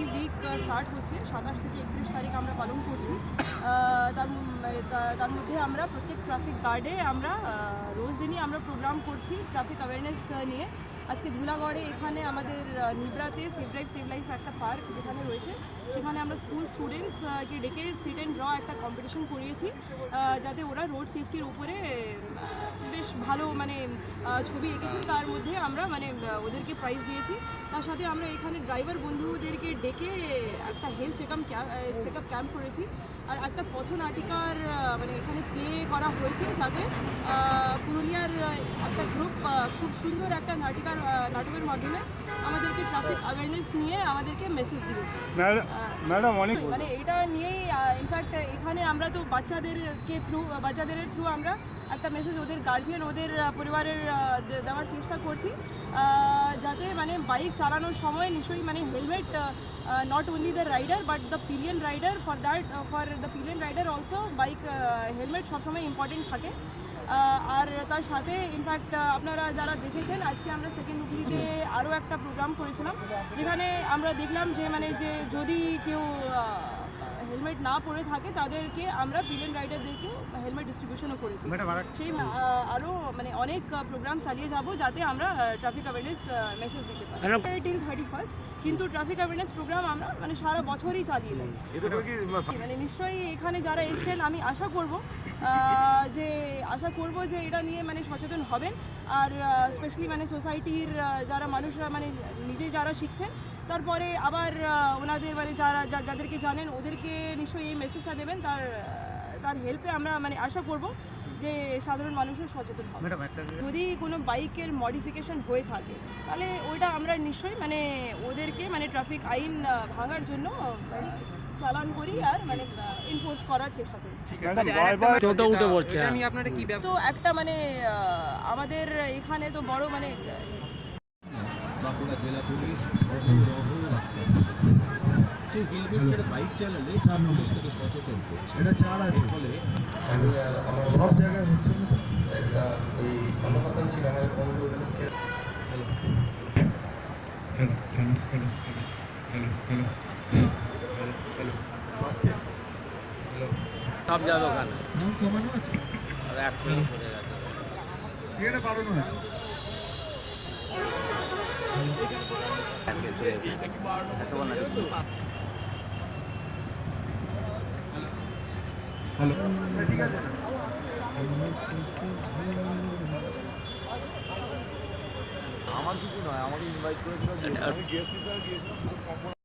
Safety week start হচ্ছে 27 থেকে 31 তারিখ আমরা পালন করছি। তার মধ্যে আমরা প্রত্যেক ট্রাফিক গার্ডে আমরা রোজ দিনই আমরা প্রোগ্রাম করছি ট্রাফিক অ্যাওয়ারনেস নিয়ে। আজকে ধুলাগড়ে এখানে আমাদের নিবড়াতে সেভ ড্রাইভ সেভ লাইফ একটা পার্ক যেখানে রয়েছে, সেখানে আমরা স্কুল স্টুডেন্টসকে ডেকে সিট অ্যান্ড ড্র একটা কম্পিটিশন করিয়েছি, যাতে ওরা রোড সেফটির উপরে বেশ ভালো মানে ছবি এঁকেছে। তার মধ্যে আমরা মানে ওদেরকে প্রাইজ দিয়েছি। তার সাথে আমরা এখানে ড্রাইভার বন্ধুদেরকে ডেকে একটা হেলথ চেক আপ ক্যাম্প করেছি। আর একটা পথনাটিকার মানে এখানে প্লে করা হয়েছে, যাতে পুরুলিয়ার একটা গ্রুপ খুব সুন্দর একটা নাটকের মাধ্যমে আমাদেরকে ট্রাফিক অ্যাওয়ারনেস নিয়ে আমাদেরকে মেসেজ দিয়েছে। ম্যাডাম অনেক মানে এটা নিয়েই ইনফ্যাক্ট এখানে আমরা তো বাচ্চাদের থ্রু আমরা একটা মেসেজ ওদের গার্জিয়ান ওদের পরিবারের দেওয়ার চেষ্টা করছি, যাতে মানে বাইক চালানোর সময় নিশ্চয়ই মানে helmet not only the rider but the pillion rider, for the pillion rider also bike helmet সবসময় ইম্পর্টেন্ট থাকে। আর তার সাথে ইনফ্যাক্ট আপনারা যারা দেখেছেন আজকে আমরা সেকেন্ড হুগলিতে আরও একটা প্রোগ্রাম করেছিলাম, যেখানে আমরা দেখলাম যে মানে যে যদি কেউ হেলমেট না পরে থাকে তাদেরকে আমরা পিলিয়ন রাইডারদেরকেও হেলমেট ডিস্ট্রিবিউশনও করেছি। সেই আরও মানে অনেক প্রোগ্রাম চালিয়ে যাব, যাতে আমরা ট্রাফিক অ্যাওয়ারনেস মেসেজ দিতে পারি। টিল 31st কিন্তু ট্রাফিক অ্যাওয়ারনেস প্রোগ্রাম আমরা মানে সারা বছরই চালিয়ে যাই। মানে নিশ্চয়ই এখানে যারা এসেছেন আমি আশা করব যে এটা নিয়ে মানে সচেতন হবেন। আর স্পেশালি মানে সোসাইটির যারা মানুষরা মানে নিজেই যারা শিখছেন, তারপরে আবার ওনাদের মানে যাদেরকে জানেন ওদেরকে নিশ্চয়ই এই মেসেজটা দেবেন। তার হেল্পে আমরা মানে আশা করব যে সাধারণ মানুষের সচেতন হবে। যদি কোনো বাইকের মডিফিকেশন হয়ে থাকে তাহলে ওইটা আমরা নিশ্চয়ই মানে ওদেরকে মানে ট্রাফিক আইন ভাঙার জন্য চালান করি আর মানে এনফোর্স করার চেষ্টা করি। তো একটা মানে আমাদের এখানে তো বড় মানে বাঁকুড়া জেলা পুলিশ হেলমেট ছেড়ে বাইক চালালে পুলিশ থেকে সচেতন করছে। এটা ছাড় আছে ফলে সব জায়গায় হচ্ছে না। সব জায়গা ওখানে সাউন্ড কমানো আছে, 100 পড়ে গেছে, এটা বাড়ানো আছে। হ্যালো, ঠিক আছে না? আমার কিছু নয়, আমাকে ইনভাইট করেছিল, আমি গেস্ট হিসেবে গিয়েছিলাম।